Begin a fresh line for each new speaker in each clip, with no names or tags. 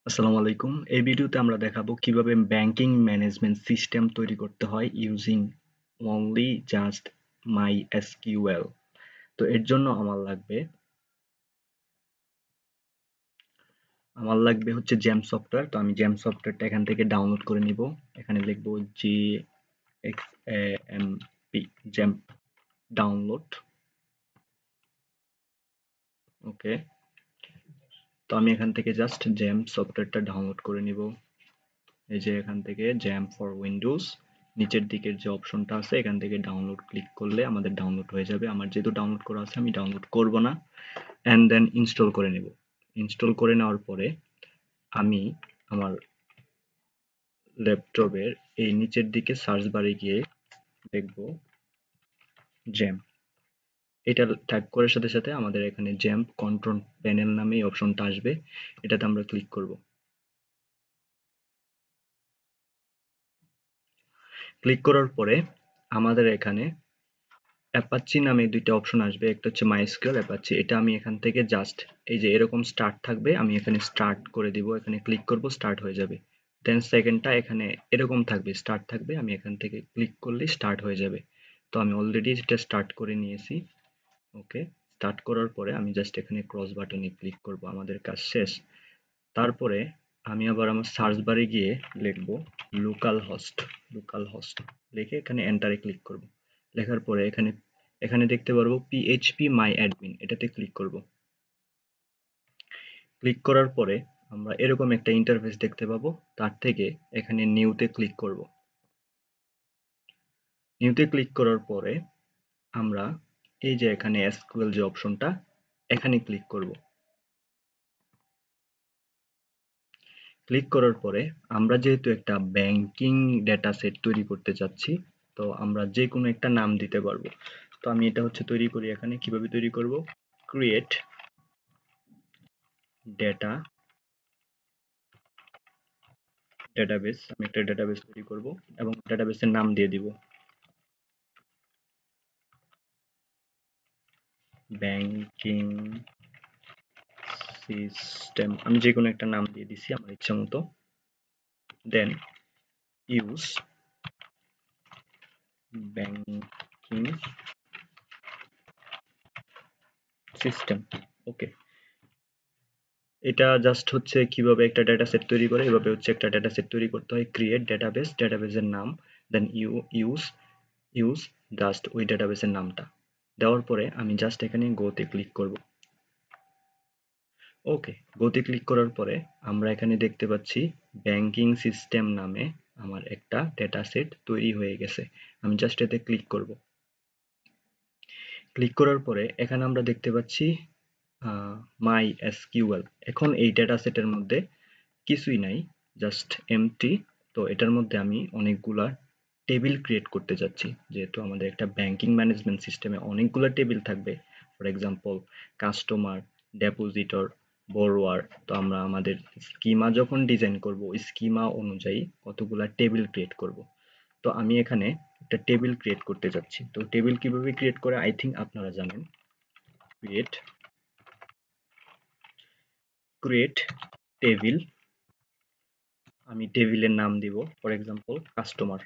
আসসালামু আলাইকুম। এই ভিডিওতে আমরা দেখাবো কিভাবে ব্যাংকিং ম্যানেজমেন্ট সিস্টেম তৈরি করতে হয় ইউজিং অনলি জাস্ট MySQL। তো এর জন্য আমার লাগবে হচ্ছে জ্যাম সফটওয়্যার। তো আমি জ্যাম সফটওয়্যারটা এখান থেকে ডাউনলোড করে নিব। এখানে লিখবো GXAMP জ্যাম ডাউনলোড। ওকে, তো আমি এখান থেকে জাস্ট জ্যাম সফটওয়্যারটা ডাউনলোড করে নিব। এই যে এখান থেকে জ্যাম ফর উইন্ডোজ নিচের দিকের যে অপশনটা আছে এখান থেকে ডাউনলোড ক্লিক করলে আমাদের ডাউনলোড হয়ে যাবে। আমার যেহেতু ডাউনলোড করা আছে আমি ডাউনলোড করব না, অ্যান্ড দেন ইনস্টল করে নেব। ইনস্টল করে নেওয়ার পরে আমি আমার ল্যাপটপের এই নিচের দিকে সার্চ বারে গিয়ে দেখব জ্যাম। এটা টাইপ করার সাথে সাথে আমাদের এখানে জ্যাম কন্ট্রোল প্যানেল নামে এই অপশনটা আসবে, এটাতে আমরা ক্লিক করব। ক্লিক করার পরে আমাদের এখানে অ্যাপাচি নামে দুইটা অপশন আসবে, একটা হচ্ছে মাইস্কুয়েল, অ্যাপাচি। এটা আমি এখান থেকে জাস্ট এই যে এরকম স্টার্ট থাকবে, আমি এখানে স্টার্ট করে দিব, এখানে ক্লিক করব, স্টার্ট হয়ে যাবে। দেন সেকেন্ডটা এখানে এরকম থাকবে, স্টার্ট থাকবে, আমি এখান থেকে ক্লিক করলে স্টার্ট হয়ে যাবে। তো আমি অলরেডি এটা স্টার্ট করে নিয়েছি। ওকে, স্টার্ট করার পরে আমি জাস্ট এখানে ক্রস বাটনে ক্লিক করব, আমাদের কাজ শেষ। তারপরে আমি আবার আমার সার্চ বারে গিয়ে লিখব লোকাল হোস্ট লিখে এখানে এন্টারে ক্লিক করব। লেখার পরে এখানে এখানে দেখতে পারবো পিএইচপি মাই অ্যাডমিন, এটাতে ক্লিক করব। ক্লিক করার পরে আমরা এরকম একটা ইন্টারফেস দেখতে পাবো। তার থেকে এখানে নিউতে ক্লিক করব। নিউতে ক্লিক করার পরে আমরা এই যে এখানে এসকিউএল যে অপশনটা, এখানে ক্লিক করব। ক্লিক করার পরে আমরা যেহেতু একটা ব্যাংকিং ডেটা সেট তৈরি করতে চাচ্ছি, তো আমরা যে কোনো একটা নাম দিতে পারবো। তো আমি এটা হচ্ছে তৈরি করি। এখানে কিভাবে তৈরি করব, ক্রিয়েট ডেটা ডেটাবেস, আমি একটা ডেটাবেস তৈরি করব এবং ডেটাবেসের নাম দিয়ে দিব ব্যাংকিং সিস্টেম। আমি যে কোনো একটা নাম দিয়ে দিছি আমার ইচ্ছা মতো। Then use banking system. Okay, এটা জাস্ট হচ্ছে কিভাবে একটা ডেটা সেট তৈরি করে, এভাবে হচ্ছে একটা ডেটা সেট তৈরি করতে হয়। ক্রিয়েট ডেটাবেস, ডেটাবেসের নাম, দেন ইউজ ইউজ জাস্ট ওই ডেটাবেসের নামটা দেওয়ার পরে আমি জাস্ট এখানে গোতে ক্লিক করব। ওকে, গোতে ক্লিক করার পরে আমরা এখানে দেখতে পাচ্ছি ব্যাংকিং সিস্টেম নামে আমার একটা ডেটা সেট তৈরি হয়ে গেছে। আমি জাস্ট এতে ক্লিক করব। ক্লিক করার পরে এখানে আমরা দেখতে পাচ্ছি মাই এসকিউএল। এখন এই ডেটা সেটের মধ্যে কিছুই নাই, জাস্ট এমটি। তো এটার মধ্যে আমি অনেকগুলা টেবিল ক্রিয়েট করতে যাচ্ছি। যেহেতু আমাদের একটা ব্যাংকিং ম্যানেজমেন্ট সিস্টেমে অনেকগুলা টেবিল থাকবে, ফর এক্সাম্পল কাস্টমার, ডেপোজিটর, বড়োয়ার। তো আমরা আমাদের স্কিমা যখন ডিজাইন করব ওই স্কিমা অনুযায়ী কতগুলা টেবিল ক্রিয়েট করব। তো আমি এখানে একটা টেবিল ক্রিয়েট করতে যাচ্ছি। তো টেবিল কিভাবে ক্রিয়েট করে আই থিঙ্ক আপনারা জানেন। ক্রিয়েট ক্রিয়েট টেবিল, আমি টেবিলের নাম দিব ফর এক্সাম্পল কাস্টমার,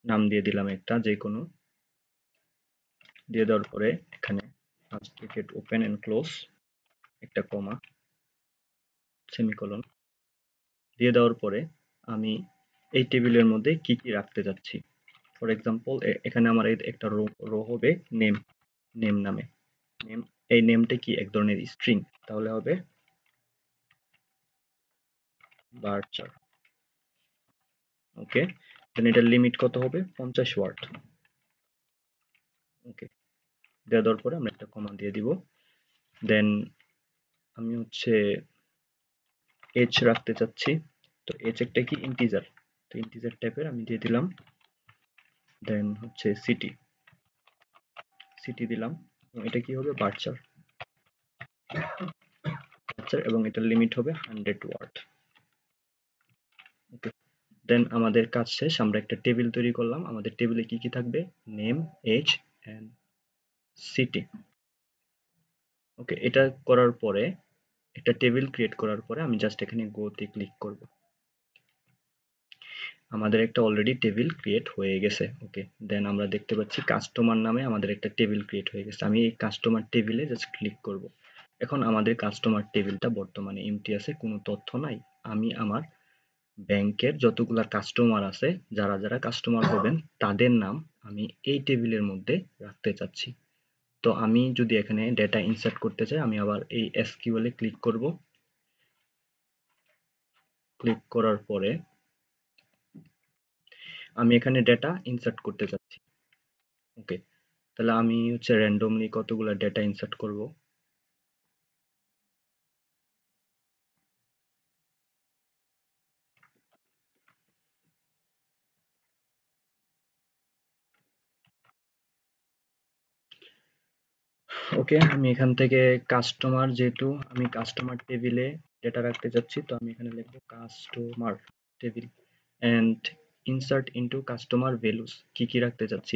নাম দিয়ে দিলাম একটা যে কোনো। দিয়ে দেওয়ার পরে এখানে ব্র্যাকেট ওপেন এন্ড ক্লোজ, একটা কমা, সেমিকোলন দিয়ে দেওয়ার পরে আমি এই টেবিলের মধ্যে কি কি রাখতে যাচ্ছি। ফর এক্সাম্পল এখানে আমার একটা রো হবে নেম, নেম নামে। নেম, এই নেমটা কি এক ধরনের স্ট্রিং, তাহলে হবে বার্চার। ওকে, দেন এটার লিমিট কত হবে, 50 ওয়ার্ড। ওকে, দেওয়ার পরে আমরা একটা কমা দিয়ে দিব। দেন আমি হচ্ছে এজ রাখতে চাচ্ছি। তো এজ একটা কি ইন্টিজার, তো ইন্টিজার টাইপের আমি দিয়ে দিলাম। দেন হচ্ছে সিটি, সিটি দিলাম। এটা কি হবে, বার্চার, বার্চার, এবং এটার লিমিট হবে 100 ওয়ার্ড। ওকে, দেন আমাদের কাজ শেষ। আমরা একটা টেবিল তৈরি করলাম। আমাদের টেবিলে কি কি থাকবে, নেম, এজ এন্ড সিটি। ওকে, এটা করার পরে একটা টেবিল ক্রিয়েট করার পরে আমি জাস্ট এখানে গো তে ক্লিক করব। আমাদের একটা অলরেডি টেবিল ক্রিয়েট হয়ে গেছে। ওকে, দেন আমরা দেখতে পাচ্ছি কাস্টমার নামে আমাদের একটা টেবিল ক্রিয়েট হয়ে গেছে। আমি এই কাস্টমার টেবিলে জাস্ট ক্লিক করব। এখন আমাদের কাস্টমার টেবিলটা বর্তমানে এমটি আছে, কোনো তথ্য নাই। আমি আমার ব্যাংকের যতগুলা কাস্টমার আছে, যারা যারা কাস্টমার হবেন তাদের নাম আমি এই টেবিলের মধ্যে রাখতে চাচ্ছি। তো আমি যদি এখানে ডেটা ইনসার্ট করতে চাই, আমি আবার এই এসকিউএল এ ক্লিক করব। ক্লিক করার পরে আমি এখানে ডেটা ইনসার্ট করতে চাচ্ছি। ওকে, তাহলে আমি হচ্ছে র্যান্ডমলি কতগুলা ডেটা ইনসার্ট করব। ওকে, আমি এখান থেকে কাস্টমার, যেহেতু আমি কাস্টমার টেবিলে ডেটা রাখতে চাচ্ছি, তো আমি এখানে লিখবো customer table and insert into customer values. কি কি রাখতে চাচ্ছি?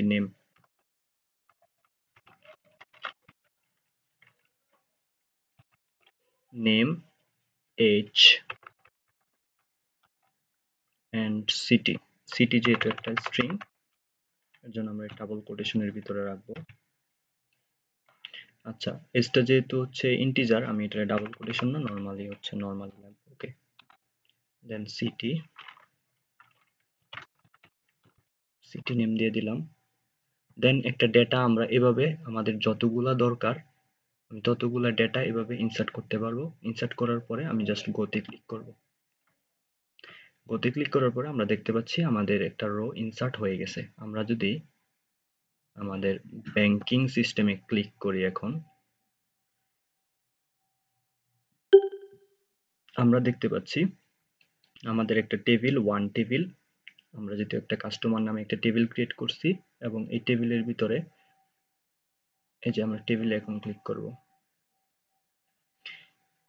Name, age and city. City যেহেতু একটা স্ট্রিং, এর জন্য আমরা ডাবল কোটেশনের ভিতরে রাখবো। আচ্ছা, এজটা যেহেতু হচ্ছে ইন্টিজার, আমি এটা ডাবল কোটেশন না, নরমালি হচ্ছে নরমাল রাখবো। ওকে, দেন সিটি, সিটি নেম দিয়ে দিলাম। দেন একটা ডেটা আমরা এভাবে আমাদের যতগুলা দরকার আমি ততগুলা ডেটা এভাবে ইনসার্ট করতে পারবো। ইনসার্ট করার পরে আমি জাস্ট গোতে ক্লিক করব। গোতে ক্লিক করার পরে আমরা দেখতে পাচ্ছি আমাদের একটা রো ইনসার্ট হয়ে গেছে। আমরা যদি আমাদের ব্যাংকিং সিস্টেমে ক্লিক করি, এখন আমরা দেখতে পাচ্ছি আমাদের একটা টেবিল, ওয়ান টেবিল, আমরা যেহেতু একটা কাস্টমার নামে একটা টেবিল ক্রিয়েট করছি, এবং এই টেবিলের ভিতরে এই যে আমরা টেবিলে এখন ক্লিক করব।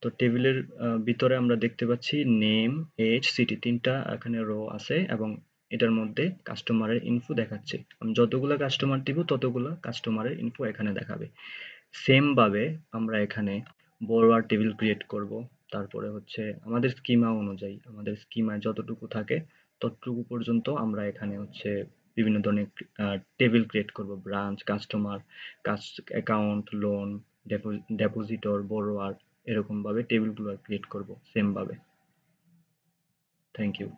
তো টেবিলের ভিতরে আমরা দেখতে পাচ্ছি নেম, এজ, সিটি, তিনটা এখানে রো আছে, এবং এটার মধ্যে কাস্টমারের ইনফো দেখাচ্ছে। আমি যতগুলো কাস্টমার দিব ততগুলো কাস্টমারের ইনফো এখানে দেখাবে। সেম ভাবে আমরা এখানে বড়োয়ার টেবিল ক্রিয়েট করব। তারপরে হচ্ছে আমাদের স্কিমা অনুযায়ী, আমাদের স্কিমায় যতটুকু থাকে ততটুকু পর্যন্ত আমরা এখানে হচ্ছে বিভিন্ন ধরনের টেবিল ক্রিয়েট করব। Branch, customer, account, loan, depositor, borrower, এরকম ভাবে টেবিলগুলো ক্রিয়েট করব সেম ভাবে। Thank you.